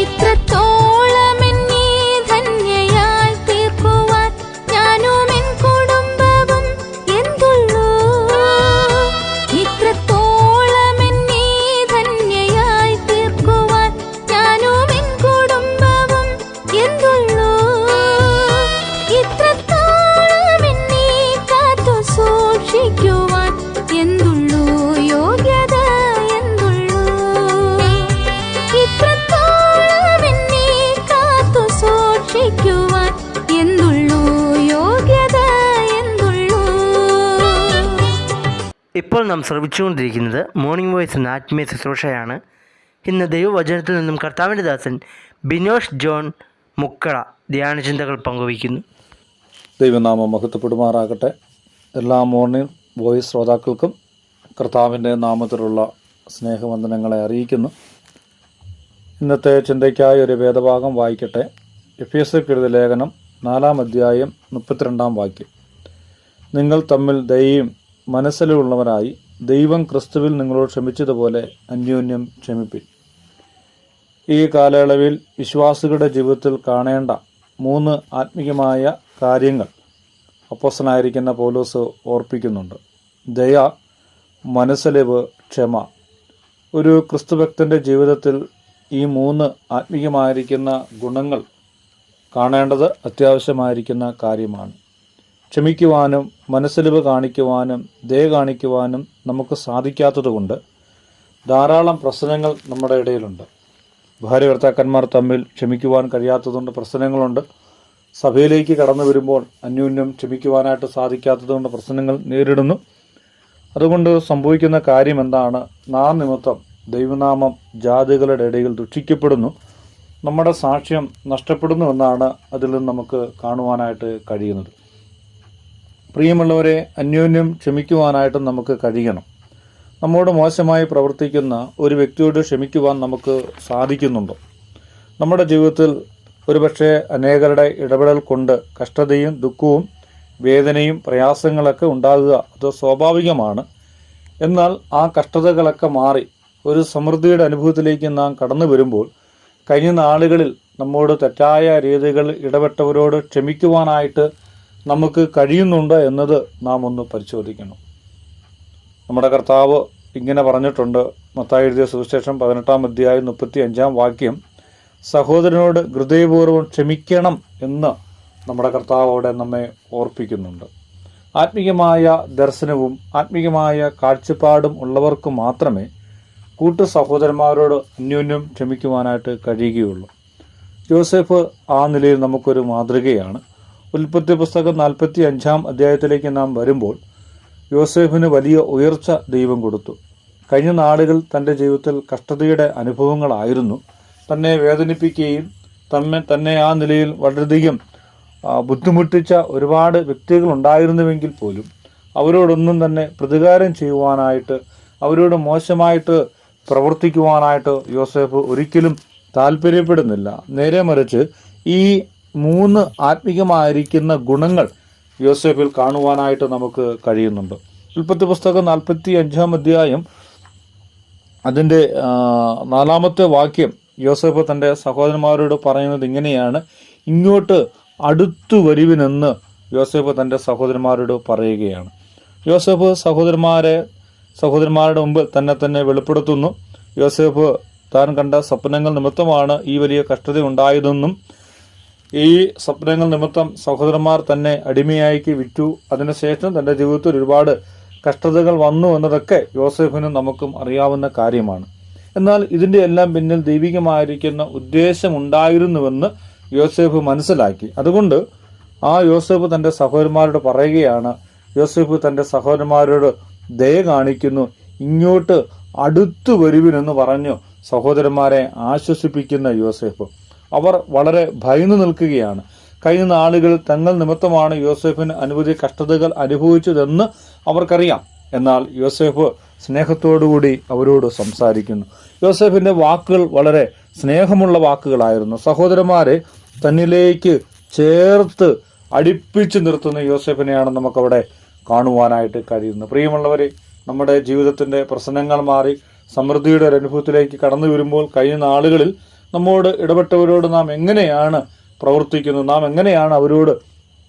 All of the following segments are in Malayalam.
ഇത്രത്തോളം എന്നെ ധന്യയായി തീർക്കുവാൻ ഞാനും എൻ കുടുംബവും എന്തുള്ളൂ. ഇത്രത്തോളം എന്നെ ധന്യയായി തീർക്കുവാൻ ഞാനും എൻ കുടുംബവും എന്തുള്ളൂ. ഇത്രത്തോളം എന്നെ കാത്തു സൂക്ഷിക്കുവാൻ എന്തുള്ളൂ യോഗ്യത എന്തുള്ളൂ. ഇത്രത്തോളം എന്നെ കാത്തു സൂക്ഷിക്കുവാൻ എന്തുള്ളൂ യോഗ്യത എന്തുള്ളൂ. ഇപ്പോൾ നാം ശ്രമിച്ചുകൊണ്ടിരിക്കുന്നത് മോർണിംഗ് വോയിസ് എന്ന ആത്മീയ ശുശ്രൂഷയാണ്. ഇന്ന് ദൈവവചനത്തിൽ നിന്നും കർത്താവിൻ്റെ ദാസൻ ബിനോഷ് ജോൺ മുക്കള ധ്യാനചിന്തകൾ പങ്കുവയ്ക്കുന്നു. ദൈവനാമം മഹത്വപ്പെടുമാറാകട്ടെ. എല്ലാ മോർണിംഗ് വോയിസ് ശ്രോതാക്കൾക്കും കർത്താവിൻ്റെ നാമത്തിലുള്ള സ്നേഹവന്ദനങ്ങളെ അറിയിക്കുന്നു. ഇന്നത്തെ ചിന്തയ്ക്കായി ഒരു വേദഭാഗം വായിക്കട്ടെ. എഫേസ്യർക്ക് എഴുതിയ ലേഖനം 4-ാം അധ്യായം 32-ാം വാക്യം. നിങ്ങൾ തമ്മിൽ ദയയും മനസ്സിലുള്ളവരായി ദൈവം ക്രിസ്തുവിൽ നിങ്ങളോട് ക്ഷമിച്ചതുപോലെ അന്യോന്യം ക്ഷമിപ്പിൻ. ഈ കാലയളവിൽ വിശ്വാസികളുടെ ജീവിതത്തിൽ കാണേണ്ട 3 ആത്മീയമായ കാര്യങ്ങൾ അപ്പോസ്തലനായിരിക്കുന്ന പൗലോസ് ഓർപ്പിക്കുന്നുണ്ട്. ദയ, മനസ്സലിവ്, ക്ഷമ. ഒരു ക്രിസ്തുഭക്തൻ്റെ ജീവിതത്തിൽ ഈ 3 ആത്മീയമായിരിക്കുന്ന ഗുണങ്ങൾ കാണേണ്ടത് അത്യാവശ്യമായിരിക്കുന്ന കാര്യമാണ്. ക്ഷമിക്കുവാനും മനസ്സലിവ് കാണിക്കുവാനും ദയ കാണിക്കുവാനും നമുക്ക് സാധിക്കാത്തതുകൊണ്ട് ധാരാളം പ്രശ്നങ്ങൾ നമ്മുടെ ഇടയിലുണ്ട്. ഭാര്യ ഭർത്താക്കന്മാർ തമ്മിൽ ക്ഷമിക്കുവാൻ കഴിയാത്തതുകൊണ്ട് പ്രശ്നങ്ങളുണ്ട്. സഭയിലേക്ക് കടന്നു വരുമ്പോൾ അന്യോന്യം ക്ഷമിക്കുവാനായിട്ട് സാധിക്കാത്തതുകൊണ്ട് പ്രശ്നങ്ങൾ നേരിടുന്നു. അതുകൊണ്ട് സംഭവിക്കുന്ന കാര്യം എന്താണ്? നാം നിമിത്തം ദൈവനാമം ജാതികളുടെ ഇടയിൽ ദുഷിക്കപ്പെടുന്നു, നമ്മുടെ സാക്ഷ്യം നഷ്ടപ്പെടുന്നു എന്നാണ് അതിൽ നിന്ന് നമുക്ക് കാണുവാനായിട്ട് കഴിയുന്നത്. പ്രിയമുള്ളവരെ, അന്യോന്യം ക്ഷമിക്കുവാനായിട്ട് നമുക്ക് കഴിയണം. നമ്മോട് മോശമായി പ്രവർത്തിക്കുന്ന ഒരു വ്യക്തിയോട് ക്ഷമിക്കുവാൻ നമുക്ക് സാധിക്കുന്നുണ്ടോ? നമ്മുടെ ജീവിതത്തിൽ ഒരുപക്ഷെ അനേകരുടെ ഇടപെടൽ കൊണ്ട് കഷ്ടതയും ദുഃഖവും വേദനയും പ്രയാസങ്ങളൊക്കെ ഉണ്ടാകുക അത് സ്വാഭാവികമാണ്. എന്നാൽ ആ കഷ്ടതകളൊക്കെ മാറി ഒരു സമൃദ്ധിയുടെ അനുഭവത്തിലേക്ക് നാം കടന്നു വരുമ്പോൾ കഴിഞ്ഞ നാളുകളിൽ നമ്മോട് തെറ്റായ രീതികൾ ഇടപെട്ടവരോട് ക്ഷമിക്കുവാനായിട്ട് നമുക്ക് കഴിയുന്നുണ്ട് എന്നത് നാം ഒന്ന് പരിശോധിക്കണം. നമ്മുടെ കർത്താവ് ഇങ്ങനെ പറഞ്ഞിട്ടുണ്ട്. മത്തായി എഴുതിയ സുവിശേഷം 18-ാം അധ്യായം 35-ാം വാക്യം, സഹോദരനോട് ഹൃദയപൂർവ്വം ക്ഷമിക്കണം എന്ന് നമ്മുടെ കർത്താവ് അവിടെ നമ്മെ ഓർപ്പിക്കുന്നുണ്ട്. ആത്മീയമായ ദർശനവും ആത്മീയമായ കാഴ്ചപ്പാടും ഉള്ളവർക്ക് മാത്രമേ കൂട്ടു സഹോദരന്മാരോട് അന്യോന്യം ക്ഷമിക്കുവാനായിട്ട് കഴിയുകയുള്ളൂ. യോസേഫ് ആ നിലയിൽ നമുക്കൊരു മാതൃകയാണ്. ഉൽപ്പത്തി പുസ്തകം 45-ാം അധ്യായത്തിലേക്ക് നാം വരുമ്പോൾ യോസേഫിന് വലിയ ഉയർച്ച ദൈവം കൊടുത്തു. കഴിഞ്ഞ നാളുകൾ തൻ്റെ ജീവിതത്തിൽ കഷ്ടതയുടെ അനുഭവങ്ങളായിരുന്നു. തന്നെ വേദനിപ്പിക്കുകയും തന്നെ ആ നിലയിൽ വളരെയധികം ബുദ്ധിമുട്ടിച്ച ഒരുപാട് വ്യക്തികളുണ്ടായിരുന്നുവെങ്കിൽ പോലും അവരോടൊന്നും തന്നെ പ്രതികാരം ചെയ്യുവാനായിട്ട്, അവരോട് മോശമായിട്ട് പ്രവർത്തിക്കുവാനായിട്ട് യോസേഫ് ഒരിക്കലും താല്പര്യപ്പെടുന്നില്ല. നേരെ മറിച്ച് ഈ 3 ആത്മീകമായിരിക്കുന്ന ഗുണങ്ങൾ യോസേഫിൽ കാണുവാനായിട്ട് നമുക്ക് കഴിയുന്നുണ്ട്. ഉൽപ്പത്തി പുസ്തകം 45-ാം അധ്യായം അതിൻ്റെ 4-ാമത്തെ വാക്യം യോസേഫ് തൻ്റെ സഹോദരന്മാരോട് പറയുന്നത് ഇങ്ങനെയാണ്: ഇങ്ങോട്ട് അടുത്തു വരുവിനെന്ന് യോസേഫ് തൻ്റെ സഹോദരന്മാരോട് പറയുകയാണ്. യോസേഫ് സഹോദരന്മാരുടെ മുമ്പിൽ തന്നെ വെളിപ്പെടുത്തുന്നു. യോസേഫ് താൻ കണ്ട സ്വപ്നങ്ങൾ നിമിത്തമാണ് ഈ വലിയ കഷ്ടത ഉണ്ടായതെന്നും ഈ സ്വപ്നങ്ങൾ നിമിത്തം സഹോദരന്മാർ തന്നെ അടിമയാക്കി വിറ്റു, അതിനുശേഷം തൻ്റെ ജീവിതത്തിൽ ഒരുപാട് കഷ്ടതകൾ വന്നു എന്നതൊക്കെ യോസേഫിനും നമുക്കും അറിയാവുന്ന കാര്യമാണ്. എന്നാൽ ഇതിൻ്റെ എല്ലാം പിന്നിൽ ദൈവികമായിരിക്കുന്ന ഉദ്ദേശമുണ്ടായിരുന്നുവെന്ന് യോസേഫ് മനസ്സിലാക്കി. അതുകൊണ്ട് ആ യോസേഫ് തൻ്റെ സഹോദരന്മാരോട് പറയുകയാണ്. യോസേഫ് തൻ്റെ സഹോദരന്മാരോട് ദയ കാണിക്കുന്നു. ഇങ്ങോട്ട് അടുത്തു വരുവിനെന്ന് പറഞ്ഞു സഹോദരന്മാരെ ആശ്വസിപ്പിക്കുന്ന യോസേഫ്. അവർ വളരെ ഭയന്നു നിൽക്കുകയാണ്. കഴിഞ്ഞ നാളുകൾ തങ്ങൾ നിമിത്തമാണ് യോസേഫിന് അനവധി കഷ്ടതകൾ അനുഭവിച്ചതെന്ന് അവർക്കറിയാം. എന്നാൽ യോസേഫ് സ്നേഹത്തോടുകൂടി അവരോട് സംസാരിക്കുന്നു. യോസേഫിൻ്റെ വാക്കുകൾ വളരെ സ്നേഹമുള്ള വാക്കുകളായിരുന്നു. സഹോദരന്മാരെ തന്നിലേക്ക് ചേർത്ത് അടുപ്പിച്ച് നിർത്തുന്ന യോസേഫിനെയാണ് നമുക്കവിടെ കാണുവാനായിട്ട് കഴിയുന്നത്. പ്രിയമുള്ളവരെ, നമ്മുടെ ജീവിതത്തിൻ്റെ പ്രശ്നങ്ങൾ മാറി സമൃദ്ധിയുടെ ഒരു അനുഭവത്തിലേക്ക് കടന്നു വരുമ്പോൾ കഴിഞ്ഞ നാളുകളിൽ നമ്മോട് ഇടപെട്ടവരോട് നാം എങ്ങനെയാണ് പ്രവർത്തിക്കുന്നത്, നാം എങ്ങനെയാണ് അവരോട്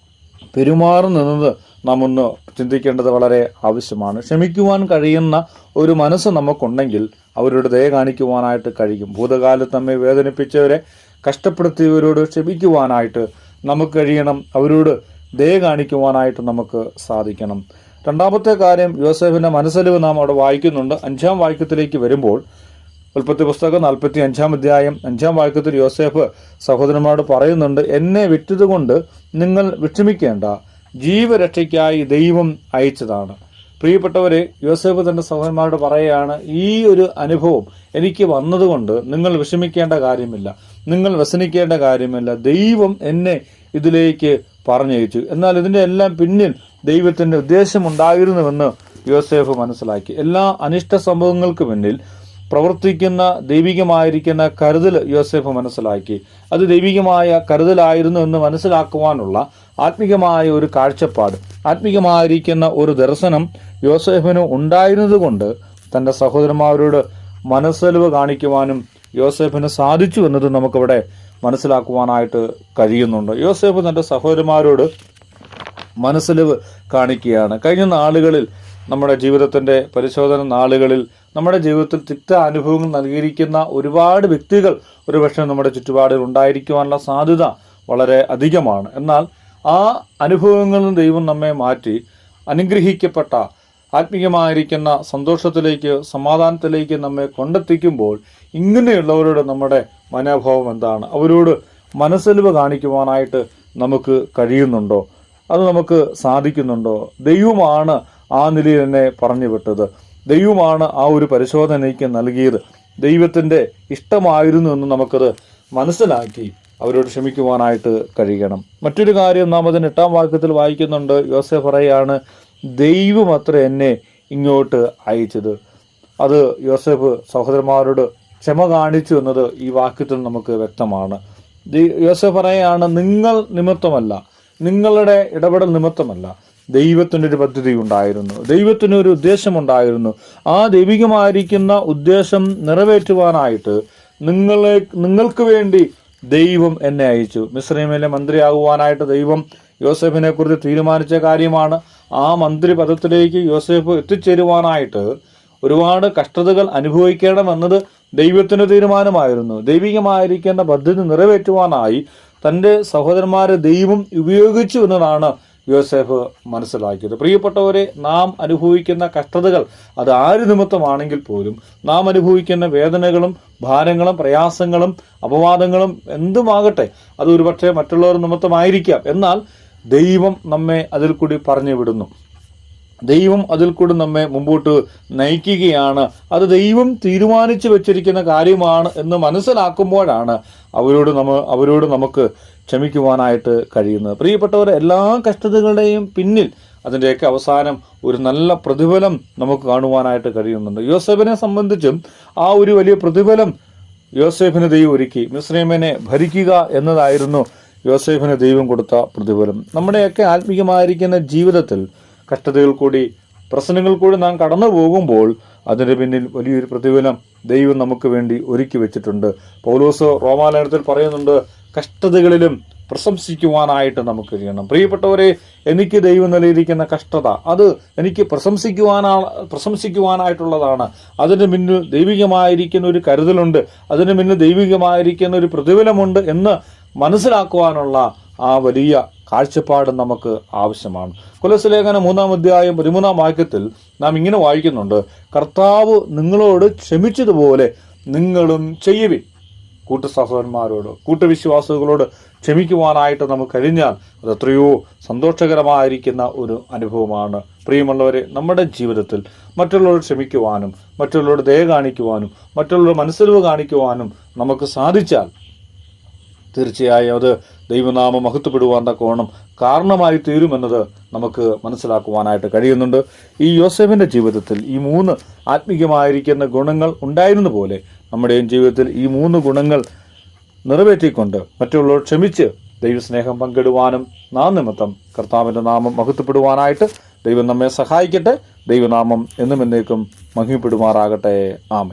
പെരുമാറുന്നത് നാം ഒന്ന് ചിന്തിക്കേണ്ടത് വളരെ ആവശ്യമാണ്. ക്ഷമിക്കുവാൻ കഴിയുന്ന ഒരു മനസ്സ് നമുക്കുണ്ടെങ്കിൽ അവരോട് ദയ കാണിക്കുവാനായിട്ട് കഴിയും. ഭൂതകാലത്ത് നമ്മെ വേദനിപ്പിച്ചവരെ, കഷ്ടപ്പെടുത്തിയവരോട് ക്ഷമിക്കുവാനായിട്ട് നമുക്ക് കഴിയണം. അവരോട് ദയ കാണിക്കുവാനായിട്ട് നമുക്ക് സാധിക്കണം. രണ്ടാമത്തെ കാര്യം, യോസേഫിന്റെ മനസ്സലിവ് നാം അവിടെ വായിക്കുന്നുണ്ട്. 5-ാം വാക്യത്തിലേക്ക് വരുമ്പോൾ, ഉൽപ്പത്തി പുസ്തകം 45-ാം അധ്യായം 5-ാം വാക്യത്തിൽ യോസേഫ് സഹോദരന്മാരോട് പറയുന്നുണ്ട്, എന്നെ വിറ്റതുകൊണ്ട് നിങ്ങൾ വിഷമിക്കേണ്ട, ജീവരക്ഷയ്ക്കായി ദൈവം അയച്ചതാണ്. പ്രിയപ്പെട്ടവരെ, യോസേഫ് തന്റെ സഹോദരന്മാരോട് പറയുകയാണ്, ഈ ഒരു അനുഭവം എനിക്ക് വന്നതുകൊണ്ട് നിങ്ങൾ വിഷമിക്കേണ്ട കാര്യമില്ല, നിങ്ങൾ വ്യസനിക്കേണ്ട കാര്യമില്ല. ദൈവം എന്നെ ഇതിലേക്ക് പറഞ്ഞയച്ചു. എന്നാൽ ഇതിന്റെ എല്ലാം പിന്നിൽ ദൈവത്തിന്റെ ഉദ്ദേശമുണ്ടായിരുന്നുവെന്ന് യോസേഫ് മനസ്സിലാക്കി. എല്ലാ അനിഷ്ട സംഭവങ്ങൾക്ക് പിന്നിൽ പ്രവർത്തിക്കുന്ന ദൈവികമായിരിക്കുന്ന കരുതൽ യോസേഫ് മനസ്സിലാക്കി. അത് ദൈവികമായ കരുതലായിരുന്നു എന്ന് മനസ്സിലാക്കുവാനുള്ള ആത്മീകമായ ഒരു കാഴ്ചപ്പാട്, ആത്മീകമായിരിക്കുന്ന ഒരു ദർശനം യോസേഫിന് ഉണ്ടായിരുന്നത് കൊണ്ട് തന്റെ സഹോദരന്മാരോട് മനസ്സലിവ് കാണിക്കുവാനും യോസേഫിന് സാധിച്ചു എന്നത് നമുക്കിവിടെ മനസ്സിലാക്കുവാനായിട്ട് കഴിയുന്നുണ്ട്. യോസേഫ് തന്റെ സഹോദരന്മാരോട് മനസ്സലിവ് കാണിക്കുകയാണ്. കഴിഞ്ഞ നാളുകളിൽ, നമ്മുടെ ജീവിതത്തിന്റെ പരിശോധന നാളുകളിൽ, നമ്മുടെ ജീവിതത്തിൽ തിക്ത അനുഭവങ്ങൾ നൽകിയിരിക്കുന്ന ഒരുപാട് വ്യക്തികൾ ഒരുപക്ഷെ നമ്മുടെ ചുറ്റുപാടിൽ ഉണ്ടായിരിക്കുവാനുള്ള സാധ്യത വളരെ അധികമാണ്. എന്നാൽ ആ അനുഭവങ്ങളിൽ ദൈവം നമ്മെ മാറ്റി അനുഗ്രഹിക്കപ്പെട്ട ആത്മീയമായിരിക്കുന്ന സന്തോഷത്തിലേക്ക്, സമാധാനത്തിലേക്ക് നമ്മെ കൊണ്ടെത്തിക്കുമ്പോൾ ഇങ്ങനെയുള്ളവരോട് നമ്മുടെ മനോഭാവം എന്താണ്? അവരോട് മനസ്സലിവ് കാണിക്കുവാനായിട്ട് നമുക്ക് കഴിയുന്നുണ്ടോ? അത് നമുക്ക് സാധിക്കുന്നുണ്ടോ? ദൈവമാണ് ആ നിലയിൽ എന്നെ പറഞ്ഞു വിട്ടത്, ദൈവമാണ് ആ ഒരു പരിശോധന എനിക്ക് നൽകിയത്, ദൈവത്തിൻ്റെ ഇഷ്ടമായിരുന്നു എന്ന് നമുക്കത് മനസ്സിലാക്കി അവരോട് ക്ഷമിക്കുവാനായിട്ട് കഴിയണം. മറ്റൊരു കാര്യം നാം അതിന് 8-ാം വാക്യത്തിൽ വായിക്കുന്നുണ്ട്. യോസേഫ് പറയാണ്, ദൈവം അത്ര എന്നെ ഇങ്ങോട്ട് അയച്ചത്. അത് യോസേഫ് സഹോദരന്മാരോട് ക്ഷമ കാണിച്ചു എന്നത് ഈ വാക്യത്തിൽ നമുക്ക് വ്യക്തമാണ്. യോസേഫ് പറയാണ്, നിങ്ങൾ നിമിത്തമല്ല, നിങ്ങളുടെ ഇടപെടൽ നിമിത്തമല്ല, ദൈവത്തിനൊരു പദ്ധതി ഉണ്ടായിരുന്നു, ദൈവത്തിനൊരു ഉദ്ദേശമുണ്ടായിരുന്നു. ആ ദൈവികമായിരിക്കുന്ന ഉദ്ദേശം നിറവേറ്റുവാനായിട്ട് നിങ്ങൾക്ക് വേണ്ടി ദൈവം എന്നെ അയച്ചു. മിസ്രൈമിലെ മന്ത്രിയാകുവാനായിട്ട് ദൈവം യോസേഫിനെ കുറിച്ച് തീരുമാനിച്ച കാര്യമാണ്. ആ മന്ത്രി പദത്തിലേക്ക് യോസേഫ് എത്തിച്ചേരുവാനായിട്ട് ഒരുപാട് കഷ്ടതകൾ അനുഭവിക്കണമെന്നത് ദൈവത്തിന്റെ തീരുമാനമായിരുന്നു. ദൈവികമായിരിക്കേണ്ട പദ്ധതി നിറവേറ്റുവാനായി തൻ്റെ സഹോദരന്മാരെ ദൈവം ഉപയോഗിച്ചു എന്നതാണ് യോസേഫ് മനസ്സിലാക്കിയത്. പ്രിയപ്പെട്ടവരെ, നാം അനുഭവിക്കുന്ന കഷ്ടതകൾ അത് ആര് നിമിത്തമാണെങ്കിൽ പോലും, നാം അനുഭവിക്കുന്ന വേദനകളും ഭാരങ്ങളും പ്രയാസങ്ങളും അപവാദങ്ങളും എന്തുമാകട്ടെ, അത് ഒരുപക്ഷെ മറ്റുള്ളവർ നിമിത്തമായിരിക്കാം. എന്നാൽ ദൈവം നമ്മെ അതിൽ കൂടി പറഞ്ഞു വിടുന്നു, ദൈവം അതിൽ കൂടി നമ്മെ മുമ്പോട്ട് നയിക്കുകയാണ്. അത് ദൈവം തീരുമാനിച്ചു വെച്ചിരിക്കുന്ന കാര്യമാണ് എന്ന് മനസ്സിലാക്കുമ്പോഴാണ് അവരോട് നമുക്ക് ക്ഷമിക്കുവാനായിട്ട് കഴിയുന്നത്. പ്രിയപ്പെട്ടവർ, എല്ലാ കഷ്ടതകളുടെയും പിന്നിൽ അതിൻ്റെയൊക്കെ അവസാനം ഒരു നല്ല പ്രതിഫലം നമുക്ക് കാണുവാനായിട്ട് കഴിയുന്നുണ്ട്. യോസേഫിനെ സംബന്ധിച്ചും ആ ഒരു വലിയ പ്രതിഫലം യോസേഫിന് ദൈവം ഒരുക്കി. മിസ്രൈമിനെ ഭരിക്കുക എന്നതായിരുന്നു യോസേഫിന് ദൈവം കൊടുത്ത പ്രതിഫലം. നമ്മുടെയൊക്കെ ആത്മീയമായിരിക്കുന്ന ജീവിതത്തിൽ കഷ്ടതകൾ കൂടി, പ്രശ്നങ്ങൾ കൂടി നാം കടന്നു പോകുമ്പോൾ അതിന് പിന്നിൽ വലിയൊരു പ്രതിഫലം ദൈവം നമുക്ക് വേണ്ടി ഒരുക്കി വെച്ചിട്ടുണ്ട്. പൗലോസ് റോമാലേഖനത്തിൽ പറയുന്നുണ്ട്, കഷ്ടതകളിലും പ്രശംസിക്കുവാനായിട്ട് നമുക്ക് കഴിയണം. പ്രിയപ്പെട്ടവരെ, എനിക്ക് ദൈവം നൽകിയിരിക്കുന്ന കഷ്ടത അത് എനിക്ക് പ്രശംസിക്കുവാനായിട്ടുള്ളതാണ്. അതിന് മുന്നിൽ ദൈവികമായിരിക്കുന്ന ഒരു കരുതലുണ്ട്, അതിന് മുന്നിൽ ദൈവികമായിരിക്കുന്ന ഒരു പ്രതിഫലമുണ്ട് എന്ന് മനസ്സിലാക്കുവാനുള്ള ആ വലിയ കാഴ്ചപ്പാട് നമുക്ക് ആവശ്യമാണ്. കൊലോസ്യലേഖനം 3-ാം അധ്യായം 13-ാം വാക്യത്തിൽ നാം ഇങ്ങനെ വായിക്കുന്നുണ്ട്, കർത്താവ് നിങ്ങളോട് ക്ഷമിച്ചതുപോലെ നിങ്ങളും ചെയ്യുവിൻ. കൂട്ടുസഹോദരന്മാരോട്, കൂട്ടുവിശ്വാസികളോട് ക്ഷമിക്കുവാനായിട്ട് നമുക്ക് കഴിഞ്ഞാൽ അത് എത്രയോ സന്തോഷകരമായിരിക്കുന്ന ഒരു അനുഭവമാണ്. പ്രിയമുള്ളവരെ, നമ്മുടെ ജീവിതത്തിൽ മറ്റുള്ളവരോട് ക്ഷമിക്കുവാനും, മറ്റുള്ളവരോട് ദയ കാണിക്കുവാനും, മറ്റുള്ളവരുടെ മനസ്സലിവ് കാണിക്കുവാനും നമുക്ക് സാധിച്ചാൽ തീർച്ചയായും അത് ദൈവനാമം മഹത്വപ്പെടുവാൻ തക്കവണ്ണം കാരണമായി തീരുമെന്നത് നമുക്ക് മനസ്സിലാക്കുവാനായിട്ട് കഴിയുന്നുണ്ട്. ഈ യോസേഫിൻ്റെ ജീവിതത്തിൽ ഈ 3 ആത്മീയമായിരിക്കുന്ന ഗുണങ്ങൾ ഉണ്ടായിരുന്ന പോലെ നമ്മുടെയും ജീവിതത്തിൽ ഈ 3 ഗുണങ്ങൾ നിറവേറ്റിക്കൊണ്ട് മറ്റുള്ളവർ ക്ഷമിച്ച് ദൈവസ്നേഹം പങ്കിടുവാനും നാം നിമിത്തം കർത്താവിൻ്റെ നാമം മഹത്വപ്പെടുവാനായിട്ട് ദൈവം നമ്മെ സഹായിക്കട്ടെ. ദൈവനാമം എന്നും എന്നേക്കും മഹിമപ്പെടുമാറാകട്ടെ. ആമേൻ.